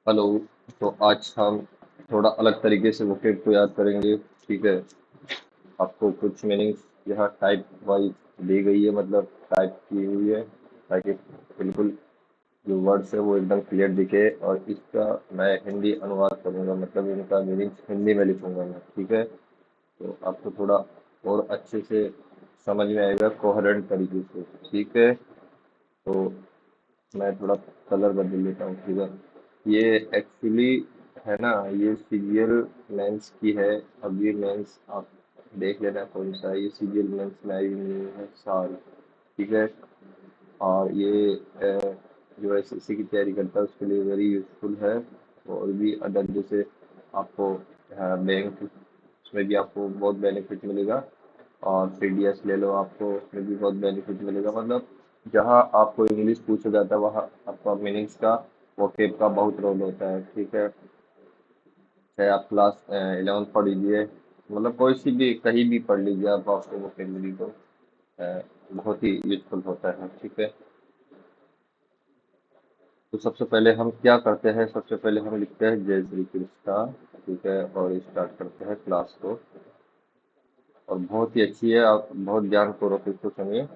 Hello. तो आज हम थोड़ा अलग तरीके से वोकेब को याद करेंगे। ठीक है। आपको कुछ मीनिंग्स यहाँ टाइप वाइज दी गई है, मतलब टाइप की हुई है, ताकि बिल्कुल जो वर्ड्स है वो एकदम क्लियर दिखे। और इसका मैं हिंदी अनुवाद करूंगा, मतलब इनका मीनिंग्स हिंदी में लिखूंगा मैं। ठीक है। तो आपको थोड़ा और अच्छे से समझ में आएगा कोहेरेंट तरीके से। ठीक है। तो मैं थोड़ा कलर बदल लेता हूँ। ठीक है। ये एक्चुअली है ना, ये सीरियल मेंस की है। अब ये मेंस आप देख लेना कौन सा है। ये सीरियल मेंस में आई हुई है साल। ठीक है। और ये जो एसएससी की तैयारी करता है उसके लिए वेरी यूजफुल है। और भी अदर जैसे आपको बैंक, उसमें भी आपको बहुत बेनिफिट मिलेगा। और सीडीएस ले लो, आपको उसमें भी बहुत बेनिफिट मिलेगा। मतलब जहाँ आपको इंग्लिश पूछा जाता है वहाँ आपका मीनिंग्स का, वोकेब का बहुत रोल होता है। ठीक है। चाहे आप क्लास 11 पढ़ लीजिए, मतलब कोई सी भी कहीं भी पढ़ लीजिए आप, आपको वोकेबलरी तो बहुत ही यूजफुल होता है। ठीक है। तो सबसे पहले हम क्या करते हैं, सबसे पहले हम लिखते हैं जय श्री कृष्णा। ठीक है। और स्टार्ट करते हैं क्लास को। और बहुत ही अच्छी है, आप बहुत ध्यानपूर्वक इसको सुनिए।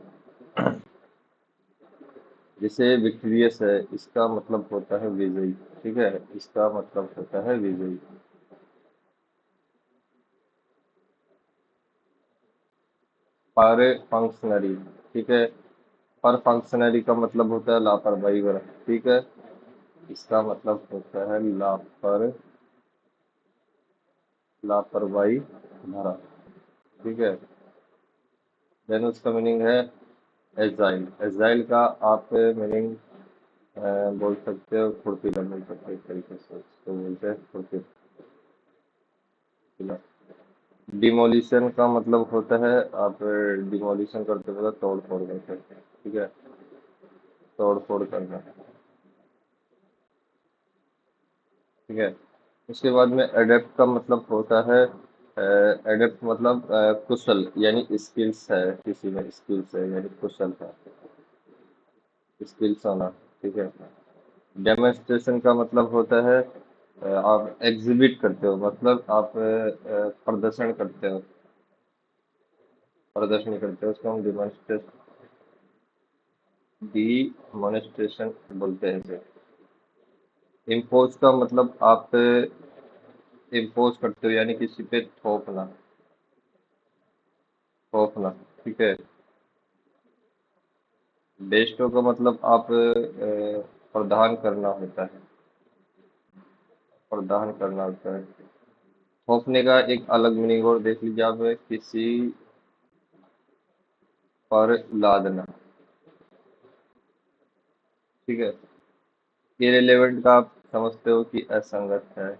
जैसे विक्टोरियस है, इसका मतलब होता है विजयी। ठीक है। इसका मतलब होता है विजयी। पर फंक्शनरी। ठीक है। पर फंक्शनरी का मतलब होता है लापरवाही भरा। ठीक है। इसका मतलब होता है लापरवाही भरा। ठीक है। देन उसका मीनिंग है एजाइल। एजाइल का आप मीनिंग बोल सकते हो फुर्तीला, बोल सकते हो एक तरीके से उसको बोलते हैं फुर्तीला। डिमोलिशन का मतलब होता है आप डिमोलिशन करते हो, तोड़ फोड़ करते हैं। ठीक है। तोड़ फोड़ करना। ठीक है। उसके बाद में एडेप्ट का मतलब होता है, एडेप्ट मतलब कुशल, यानी स्किल्स है, किसी में स्किल्स है यानी कुशल है, स्किल्स होना। ठीक है। डेमोन्स्ट्रेशन का मतलब होता है आप एग्जिबिट करते हो, मतलब आप प्रदर्शन करते हो, प्रदर्शन करते हो, उसको हम डिमॉन्स्ट्रेशन बोलते हैं इसे। इम्पोज का मतलब आप इम्पोज करते हो, यानी किसी पे थोपना, थोपना। ठीक है। बेस्टो का मतलब आप प्रदान करना होता है, प्रदान करना होता है। थोपने का एक अलग मीनिंग और देख लीजिए आप, किसी पर लादना। ठीक है। इरेलेवेंट का आप समझते हो कि असंगत है,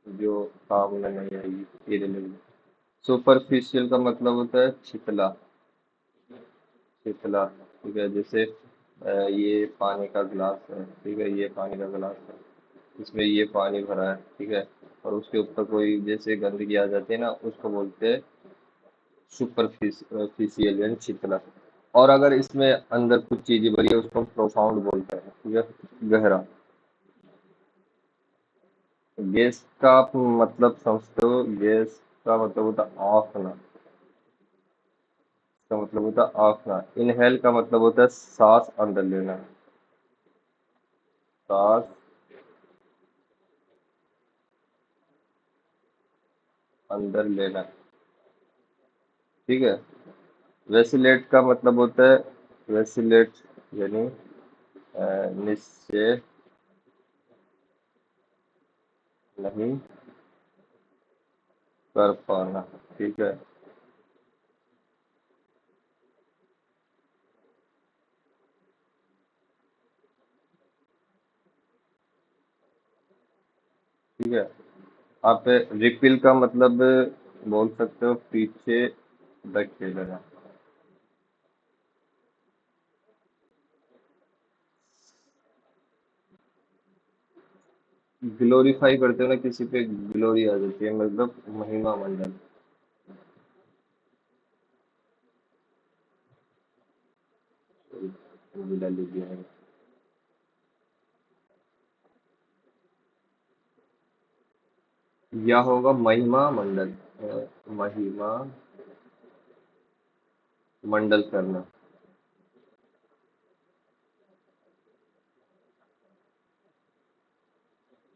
जो काम में नहीं आएगी, इरेलेवेंट। सुपरफिशियल का मतलब होता है छिपला, छिपला। ठीक है। जैसे ये पानी का गिलास है। ठीक है। ये पानी का गिलास है, इसमें ये पानी भरा है। ठीक है। और उसके ऊपर कोई जैसे गंदगी आ जाती है ना, उसको बोलते हैं सुपरफिशियल यानी छिपला। और अगर इसमें अंदर कुछ चीजें भरी है उसको प्रोफाउंड बोलते हैं। ठीक है। गहरा। गैस का आप मतलब समझते हो, गैस का मतलब होता है आँखना। इसका मतलब होता है आँखना। इनहेल का मतलब होता है सांस अंदर लेना, सांस अंदर लेना। ठीक है। वेसिलेट का मतलब होता है, वेसिलेट यानी निश्चय नहीं कर पाना। ठीक है। ठीक है। आप रिपिल का मतलब बोल सकते हो पीछे धकेल देना। ग्लोरीफाई करते हो ना, किसी पे ग्लोरी आ जाती है, मतलब महिमा मंडन। वो भी डाल लीजिए। या होगा महिमा मंडल। महिमा मंडल करना।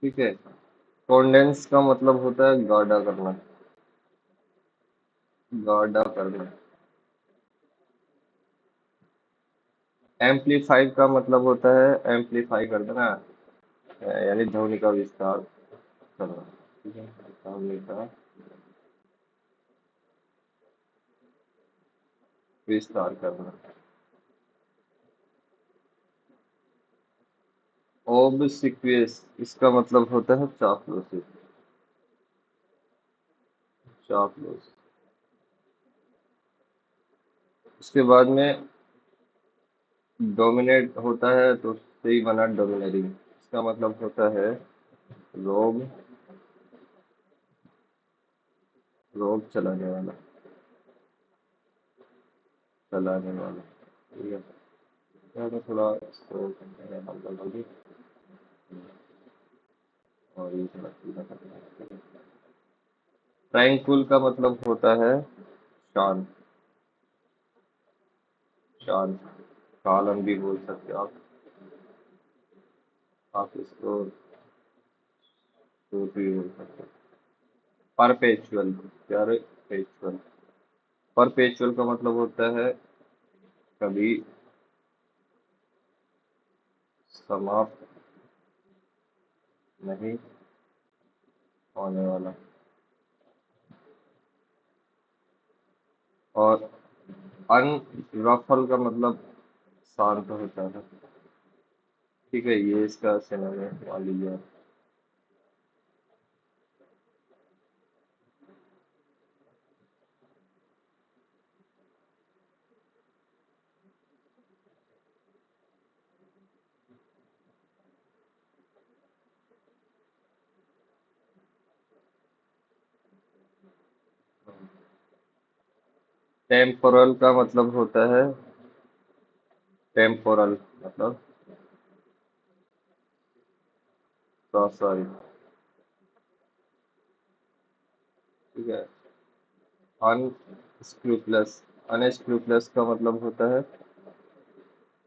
ठीक है। कॉन्डेंस का मतलब होता है गाढ़ा करना। गाढ़ा करना। एम्पलीफाई का मतलब होता है एम्पलीफाई कर देना, यानी ध्वनि का विस्तार करना। ठीक है। ध्वनि का विस्तार करना। ऑब्सिक्वियस, इसका मतलब होता है चापलूसी। चापलूस। उसके बाद में डोमिनेट होता है तो उससे ही बना डोमिनेटिंग। इसका मतलब होता है रोब। रोब चलाने वाला। चलाने वाला। ठीक है। तो थोड़ा इसको हल कर दोगे और ये थोड़ा सीधा करना है। ट्रैंक्विल का मतलब होता है शांत। शांत। कालम भी बोल सकते हो आप। आप इसको सूट भी बोल सकते हो। परपेचुअल। परपेचुअल। परपेचुअल का मतलब होता है कभी समाप्त नहीं होने वाला। और अनरफल का मतलब शांत होता है। ठीक है, ये इसका सिनोनिम मान लीजिए आप। टेम्पोरल का मतलब होता है टेम्पोरल मतलब सांसारिक। ठीक है। अनस्क्रूपलस। अनस्क्रूपलस का मतलब होता है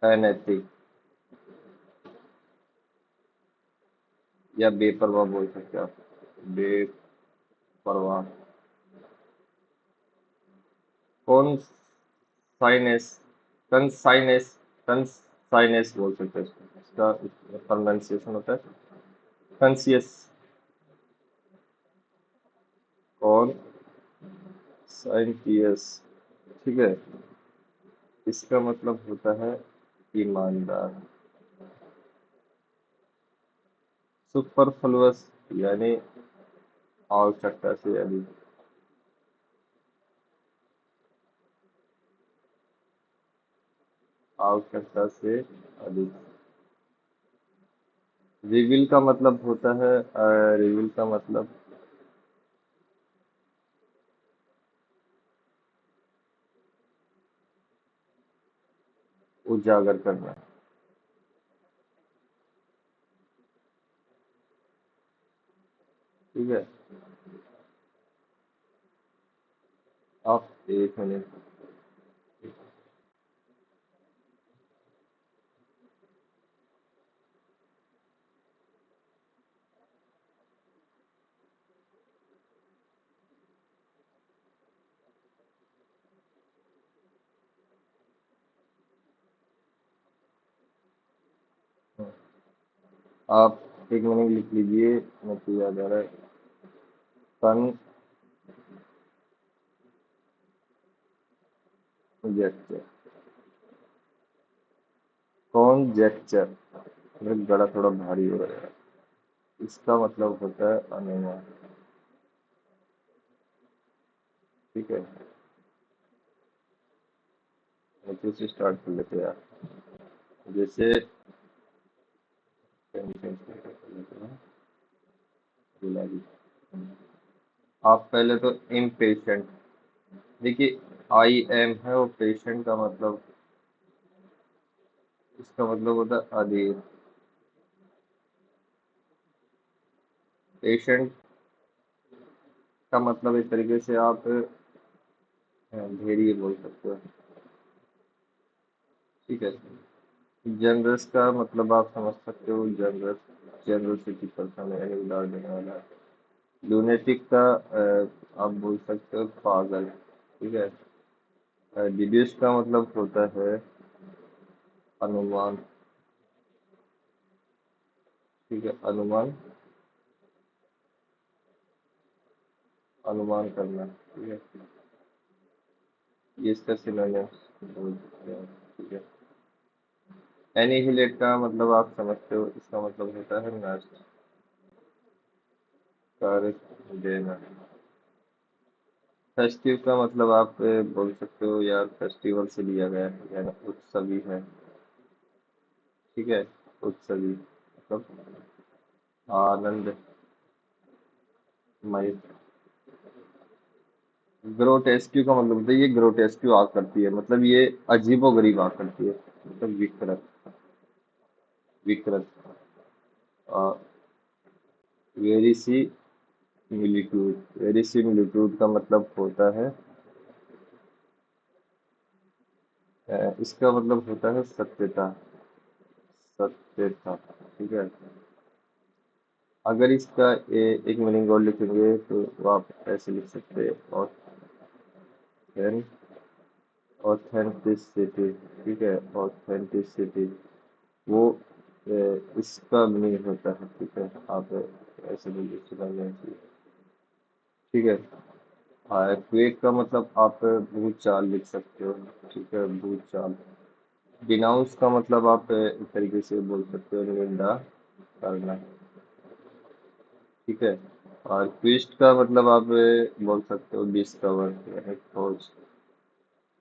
अनैतिक या बेपरवाह बोल सकते हैं आप। बेपरवाह। कौन साइनेस। कंसाइनेस। कंसाइनेस बोल सकते हैं इसको। इसका प्रोनाउंसिएशन होता है कंसियस। कौन साइंटियस। ठीक है। इसका मतलब होता है ईमानदार। सुपरफ्लुअस यानी आवश्यकता से अधिक। आवश्यकता से अधिक। रिवील का मतलब होता है रिवील का मतलब उजागर करना। ठीक है। आप एक मिनट। आप एक मिनट लिख लीजिए, मैं तो याद आ रहा है। कंजेक्चर। कॉन्जेक्चर। मेरा गला थोड़ा भारी हो रहा है। इसका मतलब होता है अनुमान। ठीक है। नीचे से स्टार्ट कर लेते हैं यार। जैसे गुलाबी। आप पहले तो इम्पेशेंट। देखिए, आई एम है और पेशेंट का मतलब, इसका मतलब होता है अधीर। पेशेंट का मतलब एक तरीके से आप भेड़िए बोल सकते हो। ठीक है। जनरस का मतलब आप समझ सकते हो, जनरस जनरसिटी पर्सन यानी उदार देने वाला। लूनेटिक का आप बोल सकते हो पागल। ठीक है। डिड्यूस का मतलब होता है अनुमान। ठीक है, अनुमान, अनुमान करना। ठीक है, ये इसका सिनोनिम बोल सकते हैं। ठीक है। एनिहिलेट का मतलब आप समझते हो, इसका मतलब होता है नष्ट कर देना। फेस्टिव का मतलब आप बोल सकते हो यार, फेस्टिवल से लिया गया है, यानी उत्सवी है। ठीक है, उत्सवी मतलब आनंदमय। ग्रोटेस्क्यू का मतलब होता है, ये ग्रोटेस्क्यू आग करती है, मतलब ये अजीबोगरीब आग करती है, मतलब विकृत, विकृत। वेरिसी मिलिट्यूड, वेरिसी मिलिट्यूड का मतलब होता है इसका मतलब होता है सत्यता, सत्यता। ठीक है। अगर इसका एक मीनिंग और लिखेंगे तो आप ऐसे लिख सकते हैं, ऑथेंटिसिटी। ठीक है, ऑथेंटिसिटी वो इसका मीनिंग होता है। ठीक है, आप ऐसे भी समझ लेना चाहिए। ठीक है। क्वेक का मतलब आप भूचाल लिख सकते हो। ठीक है, भूचाल। डिनाउंस का मतलब आप एक तरीके से बोल सकते हो निंदा करना। ठीक है। और ट्विस्ट का मतलब आप बोल सकते हो डिस्कवर यानी खोज।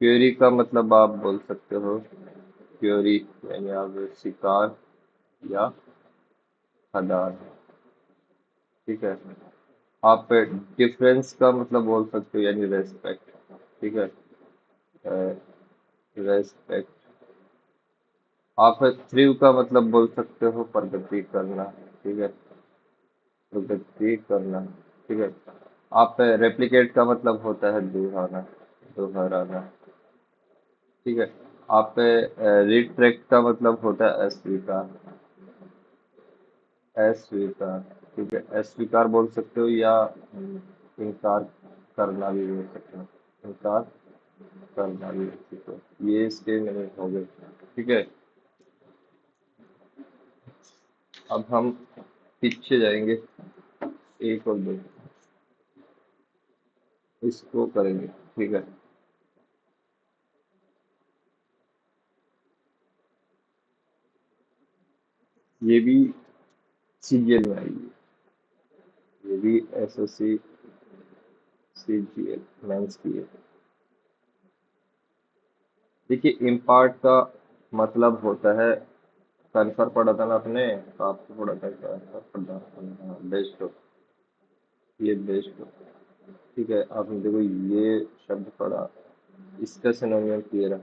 क्वेरी का मतलब आप बोल सकते हो क्वेरी यानी आप शिकार या खदान। ठीक है। आप डिफरेंस का मतलब बोल सकते हो यानी रेस्पेक्ट। ठीक है, रेस्पेक्ट। आप थ्रिव का मतलब बोल सकते हो प्रगति करना। ठीक है, प्रगति करना। ठीक है। आप रेप्लिकेट का मतलब होता है दोहराना, दोहराना। ठीक है। आप रिट्रैक्ट का मतलब होता है अस्वीकार, अस्वीकार। ठीक है, अस्वीकार बोल सकते हो या इनकार करना भी बोल सकते हो, इनकार करना भी बोल सकते हो। ये इसके मिनट हो गए। ठीक है। अब हम पीछे जाएंगे, एक और दो इसको करेंगे। ठीक है। ये भी सीजीएल में आएगी, ये भी एसएससी सीजीएल मेंस की है। देखिए, इम्पार्ट का मतलब होता है, कन्फर पढ़ा था ना आपने, तो आपको पढ़ा था कन्फर पढ़ा था, बेस्ट हो, ये बेस्ट हो। ठीक है, आपने देखो ये शब्द पढ़ा, इसका सिनोनिम क्लियर है,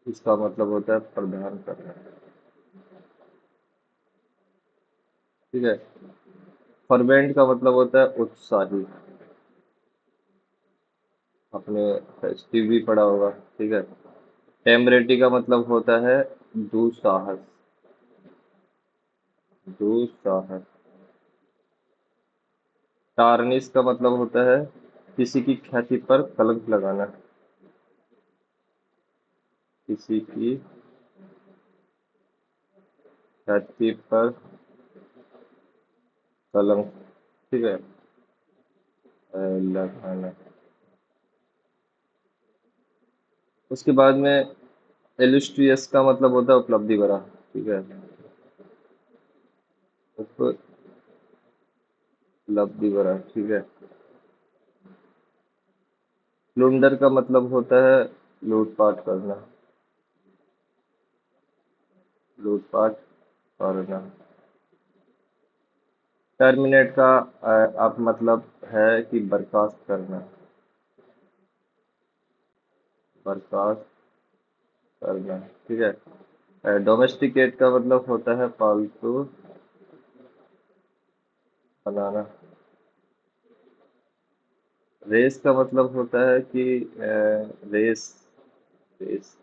इसका मतलब होता है प्रदान करना। ठीक है। फर्वेंट का मतलब होता है उत्साही, आपने फेस्टिव भी पढ़ा होगा। ठीक है। टेम्परेटी का मतलब होता है दुस्साहस, दुस्साहस। टार्निश का मतलब होता है किसी की ख्याति पर कलंक लगाना, किसी की ख्याति पर कलंक। ठीक है, लगाना। उसके बाद में इलस्ट्रियस का मतलब होता है उपलब्धि भरा। ठीक है, उपलब्धि भरा। ठीक है। प्लुंडर का मतलब होता है लूटपाट करना, लूटपाट करना। टर्मिनेट का आप मतलब है कि बर्खास्त करना, बर्खास्त करना। ठीक है। डोमेस्टिकेट का मतलब होता है पालतू बनाना, रेस का मतलब होता है कि रेस रेस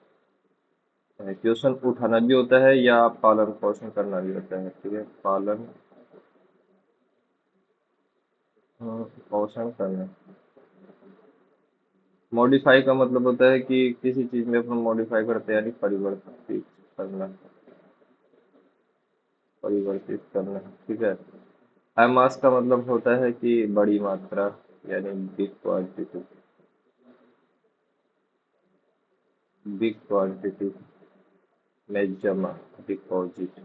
क्वेश्चन उठाना भी होता है या पालन पोषण करना भी होता है। ठीक है, पालन पोषण करना। मॉडिफाई का मतलब होता है कि किसी चीज में अपन मॉडिफाई करते हैं, यानी परिवर्तित करना, परिवर्तित करना। ठीक है। मास का मतलब होता है कि बड़ी मात्रा, यानी बिग क्वांटिटी, बिग क्वांटिटी में जमा, डिपॉजिट।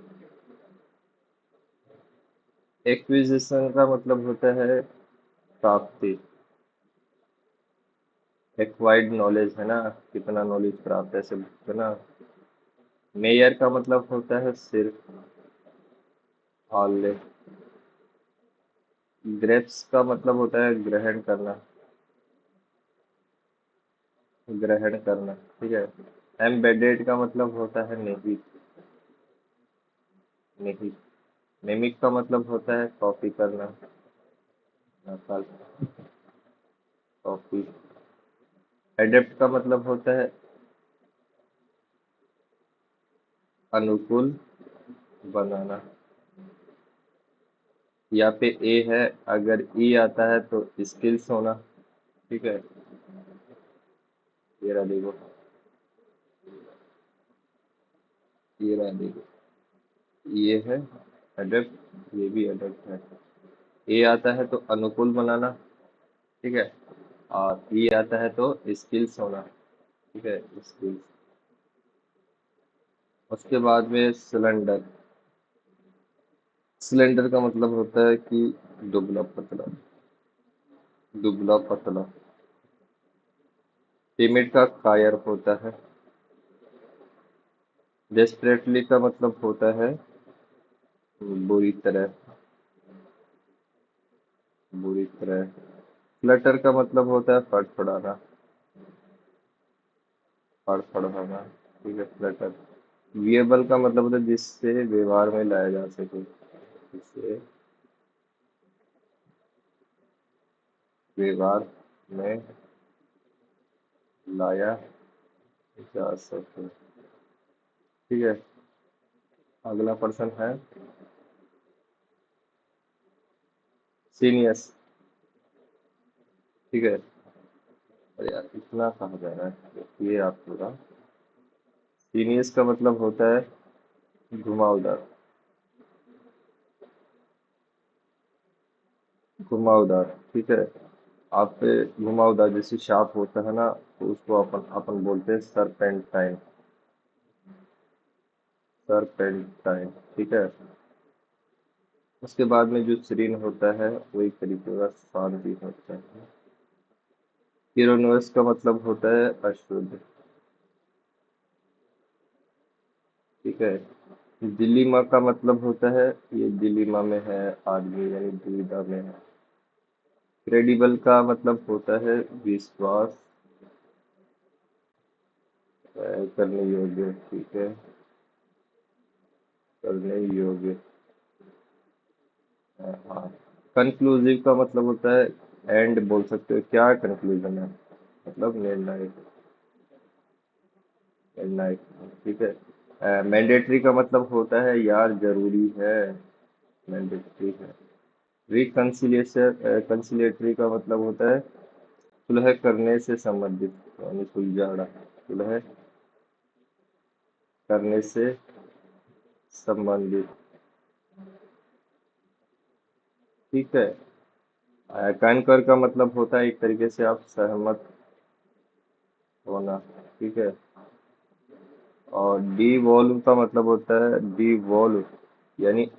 एक्विजिशन का मतलब होता है प्राप्ति, एक्वाइर्ड नॉलेज है ना, कितना नॉलेज प्राप्त है ऐसे है ना। मेयर का मतलब होता है सिर्फ, हाल। ग्रेप्स का मतलब होता है ग्रहण करना, ग्रहण करना। ठीक है। एम्बेडेड का मतलब होता है नहीं, नहीं। मिमिक का मतलब होता है कॉपी करना, नकल, कॉपी। एडेप्ट का मतलब होता है अनुकूल बनाना। यहाँ पे ए है, अगर ई आता है तो स्किल्स होना। ठीक है, ये रहा देखो, ये रहा देखो, ये है अडेप्ट, ये भी अडेप्ट है। ए आता है तो अनुकूल बनाना। ठीक है। और ई आता है तो स्किल्स होना। ठीक है, स्किल्स। उसके बाद में सिलेंडर। सिलेंडर का मतलब होता है कि दुबला पतला, दुबला पतला। टिमिड का कायर होता है। डेस्परेटली का मतलब होता है बुरी तरह, बुरी तरह। फ्लटर का मतलब होता है फड़फड़ाना, फड़फड़ाना। ठीक है, फ्लटर। विएबल का मतलब होता है जिससे व्यवहार में लाया जा सके, जिससे व्यवहार में लाया जा सके। ठीक है। अगला पर्सन है सीनियस। ठीक है। अरे यार, इतना कहा जा रहा है, ये आप पूरा। सीनियस का मतलब होता है घुमावदार, घुमावदार। ठीक है। आप पे घुमावदार जैसे शार्प होता है ना, तो उसको अपन अपन बोलते हैं सरपेंटाइन, सरपेंटाइन। ठीक है। उसके बाद में जो सीरीन होता है वही तरीके का शांति होता है। यूरेनस का मतलब होता है अशुद्ध। ठीक है। दिलीमा का मतलब होता है, ये दिलीमा में है आदमी, यानी दुविधा में है। क्रेडिबल का मतलब होता है विश्वास करने योग्य। ठीक है, करने योग्य। हाँ। कंक्लूसिव का मतलब होता है एंड, बोल सकते हो क्या कंक्लूजन है, मतलब निर्णायक, निर्णायक। ठीक है। मैंडेटरी का मतलब होता है यार जरूरी है, मैंडेटरी है। रिकंसिलिएशन, कंसिलिएटरी का मतलब होता है सुलह करने से संबंधित, यानी सुलझाना, सुलह करने से संबंधित। ठीक है। कनकर का मतलब होता है एक तरीके से आप सहमत होना। ठीक है। और डिवॉल्व का मतलब होता है डिवॉल्व, यानी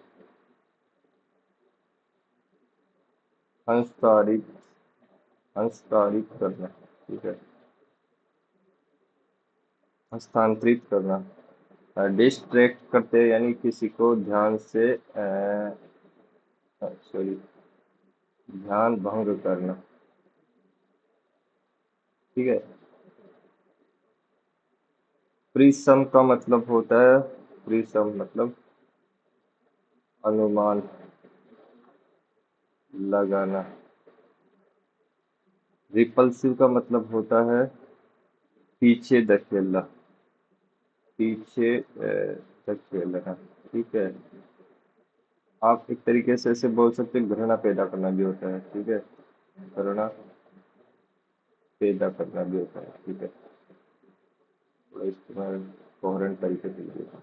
हस्तांतरित, हस्तांतरित करना। ठीक है, हस्तांतरित करना। डिस्ट्रैक्ट करते हैं, यानी किसी को ध्यान से सॉरी, ध्यान भंग करना। ठीक है। प्रीसम का मतलब होता है, प्रीसम मतलब अनुमान लगाना, रिपल्सिव का मतलब होता है पीछे धकेलना, पीछे धकेलना। ठीक है, आप एक तरीके से ऐसे बोल सकते हैं, घृणा पैदा करना भी होता है। ठीक है, घृणा पैदा करना भी होता है। ठीक है, थोड़ा इस्तेमाल कोहेरेंट तरीके से कीजिए।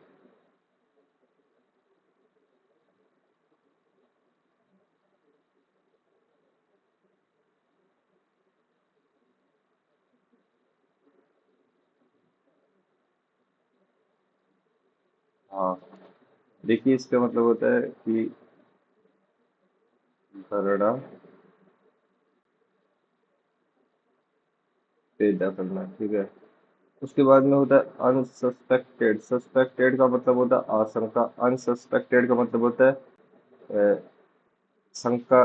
हाँ, देखिए इसका मतलब होता है कि घृणा पैदा करना। ठीक है, उसके बाद में होता है अनसस्पेक्टेड। सस्पेक्टेड का मतलब होता है आशंका, अनसस्पेक्टेड का मतलब होता है अ, शंका,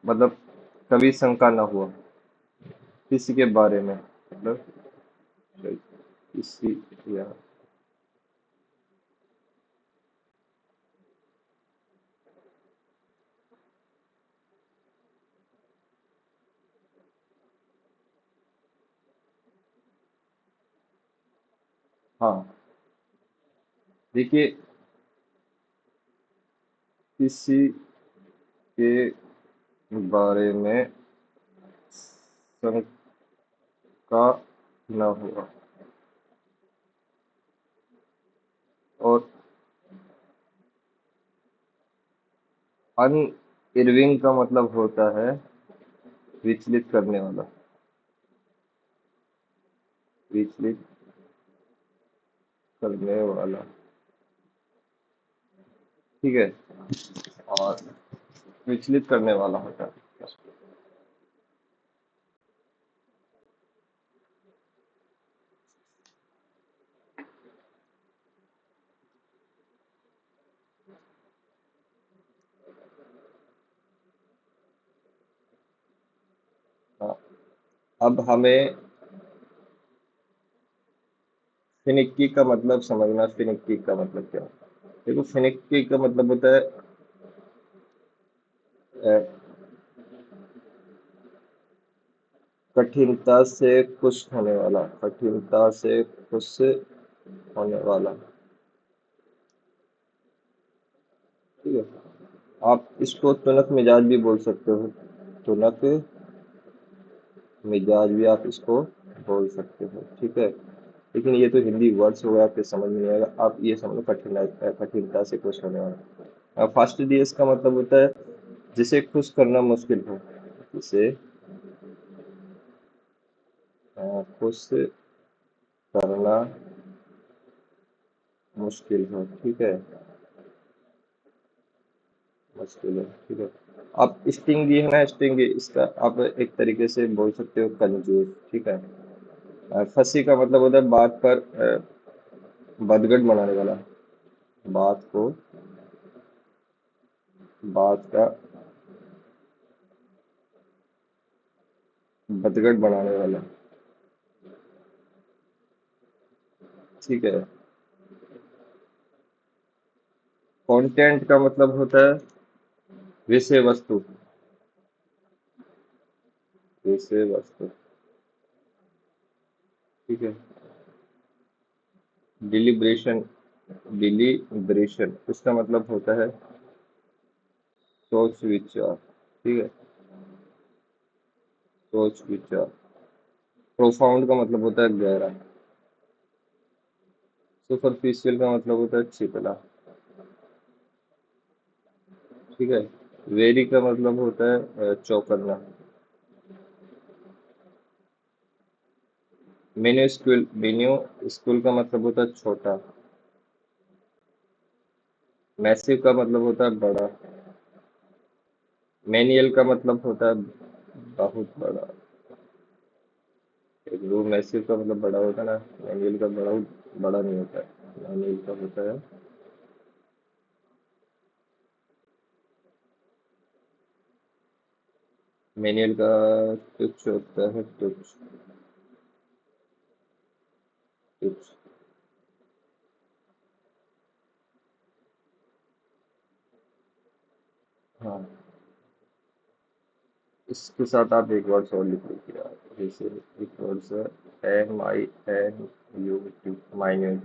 मतलब कभी शंका ना हुआ किसी के बारे में, मतलब किसी या हाँ, देखिए किसी के बारे में शंका न हुआ। और अन इरविंग का मतलब होता है विचलित करने वाला, विचलित करने वाला। ठीक है, और विचलित करने वाला होता है। हाँ, अब हमें फिनिक्की का मतलब समझना। फिनिक्की का मतलब क्या होता है? देखो, फिनिक्की का मतलब होता है अ, कठिनता से खुश होने वाला, कठिनता से खुश होने वाला। ठीक है, आप इसको तुनक मिजाज भी बोल सकते हो। तुनक मिजाज भी आप इसको बोल सकते हो। ठीक है, लेकिन ये तो हिंदी वर्ड्स हो गया, आपके समझ में नहीं आएगा। आप ये समझो कठिनता से खुश होने वाला। फर्स्ट दियस का मतलब होता है जिसे खुश करना मुश्किल हो, जिसे खुश करना मुश्किल हो। ठीक है, मुश्किल है। ठीक है, आप स्टिंग भी है ना, स्टिंग इसका आप एक तरीके से बोल सकते हो कंजूस। ठीक है, फंसी का मतलब होता है बात पर बदगट बनाने वाला, बात को, बात का बदगट बनाने वाला। ठीक है, कंटेंट का मतलब होता है विषय वस्तु, विषय वस्तु। ठीक है, डिलिब्रेशन, डिलिब्रेशन इसका मतलब होता है सोच विचार। ठीक है, सोच विचार। प्रोफाउंड का मतलब होता है गहरा। सुपरफिशियल का मतलब होता है चिपला। ठीक है, वेरी का मतलब होता है चौकन्ना। मिन्यूस्क्यूल, मिन्यूस्क्यूल का मतलब होता है छोटा। मैसिव का मतलब होता है बड़ा। मैनुअल का मतलब होता है बहुत बड़ा। एक वो मैसिव का मतलब बड़ा होता है ना, मैनुअल का बड़ा बड़ा नहीं होता है। मैनुअल का होता है, मैनुअल का तुच्छ होता है, तुच्छ, तुच्छ। हाँ, इसके साथ आप एक वर्ड और लिख लीजिए यार, जैसे एक वर्ड से MINUT, माइन्यूट।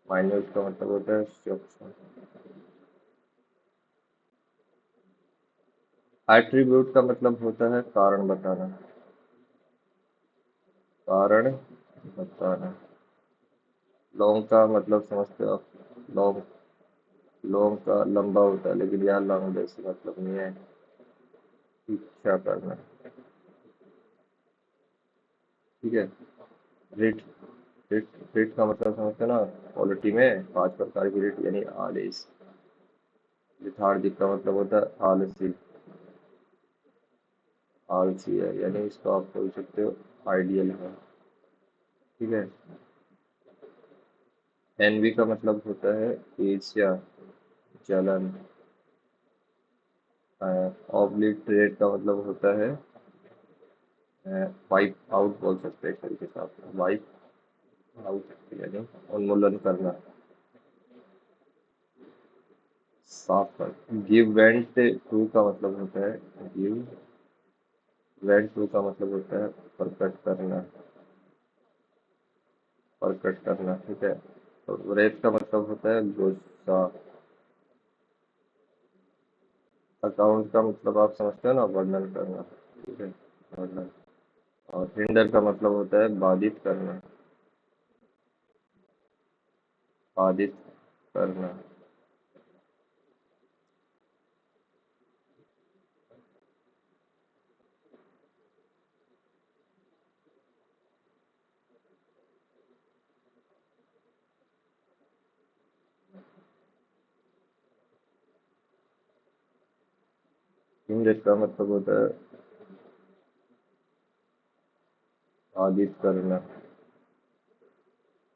माइन्यूट का मतलब होता है सूक्ष्म। एट्रीब्यूट का मतलब होता है कारण बताना। कारण बताना। लॉन्ग का मतलब समझते हो आप? लॉन्ग, लॉन्ग का लंबा होता है, लेकिन यहाँ लॉन्ग जैसे मतलब नहीं है। इच्छा करना। ठीक है। रिट। रिट। रिट का मतलब समझते हो ना? पॉलिटी में 5 प्रकार की रिट, यानी आदेश। लिथार्जिक का मतलब होता है आलसी। आलसी है, यानी इसको आप बोल सकते हो आइडियल है। ठीक है। एनवी का मतलब होता है ईर्ष्या, जलन। ऑब्लिटरेट का मतलब होता है वाइप आउट, बोल सकते हैं एक तरीके से आप, वाइप आउट, यानी उन्मूलन करना, साफ कर। गिव वेंट टू का मतलब होता है, गिव वेंट टू का मतलब होता है प्रकट करना, प्रकट करना। ठीक है। तो रेत का मतलब होता है गुस्सा। अकाउंट का मतलब आप समझते हो ना, वर्णन करना। ठीक है। वर्णन। और हिंडर का मतलब होता है बाधित करना, बाधित करना। हिंडर का मतलब होता है बाधित करना।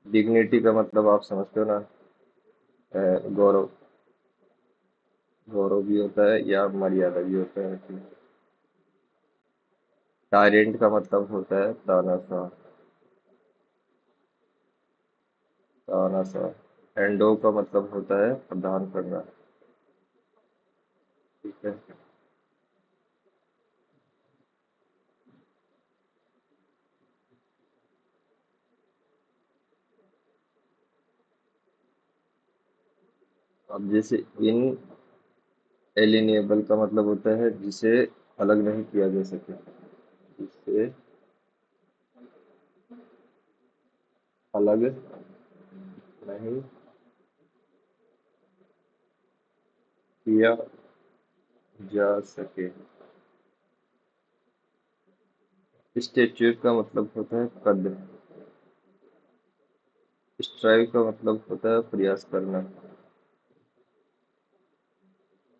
डिग्निटी का मतलब आप समझते हो ना? गौरव। गौरव भी होता है या मर्यादा भी होता है। टायरेंट का मतलब होता है तानाशाह, तानाशाह। एंडो का मतलब होता है प्रदान करना। ठीक है। अब जैसे इन एलिनेबल का मतलब होता है जिसे अलग नहीं किया जा सके, जिसे अलग नहीं किया जा सके। स्टेच्यू का मतलब होता है कद। स्ट्राइव का मतलब होता है प्रयास करना,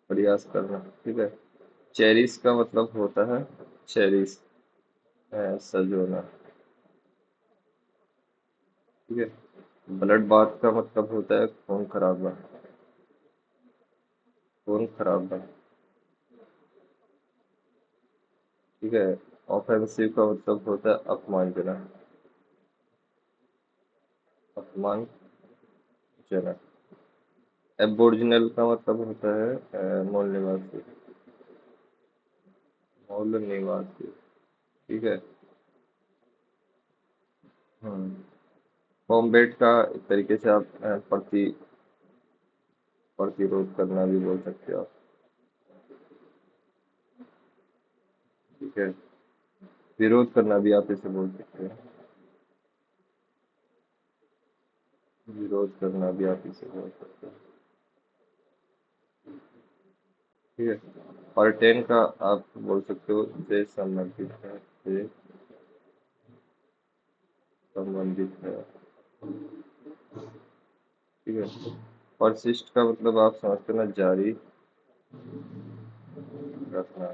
प्रयास करना। ठीक है। चेरिस का मतलब होता है चेरिस, सजोना। ठीक है। ब्लड बाथ का मतलब होता है खून खराबा, खून खराबा। ठीक है। ऑफेंसिव का मतलब होता है अपमानजनक, अपमानजनक। एबोरिजिनल का मतलब होता है मूल निवासी, मूल निवासी। ठीक है। हम्म। कॉम्बैट का एक तरीके से आप प्रतिरोध करना भी बोल सकते हो आप। ठीक है। विरोध करना भी आप इसे बोल सकते हैं, विरोध करना भी आप इसे बोल सकते हैं। ठीक है। और टेन का आप बोल सकते हो से संबंधित है, से संबंधित है। ठीक है। परसिस्ट का मतलब आप समझते हो ना, जारी रखना।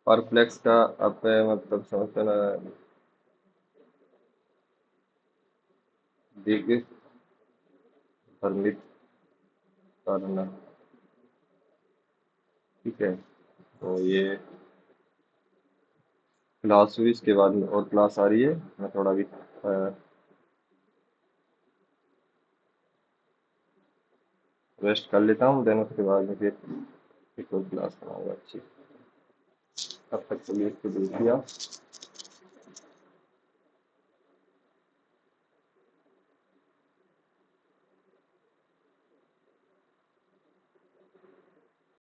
परप्लेक्स का आप मतलब समझते हो ना, दिग भ्रमित करना। ठीक है। तो ये क्लास हुई, इसके बाद में और क्लास आ रही है। मैं थोड़ा भी रेस्ट कर लेता हूँ, देन उसके बाद में फिर एक और क्लास बनाऊंगा अच्छी। तब तक के लिए इसको देख लिया।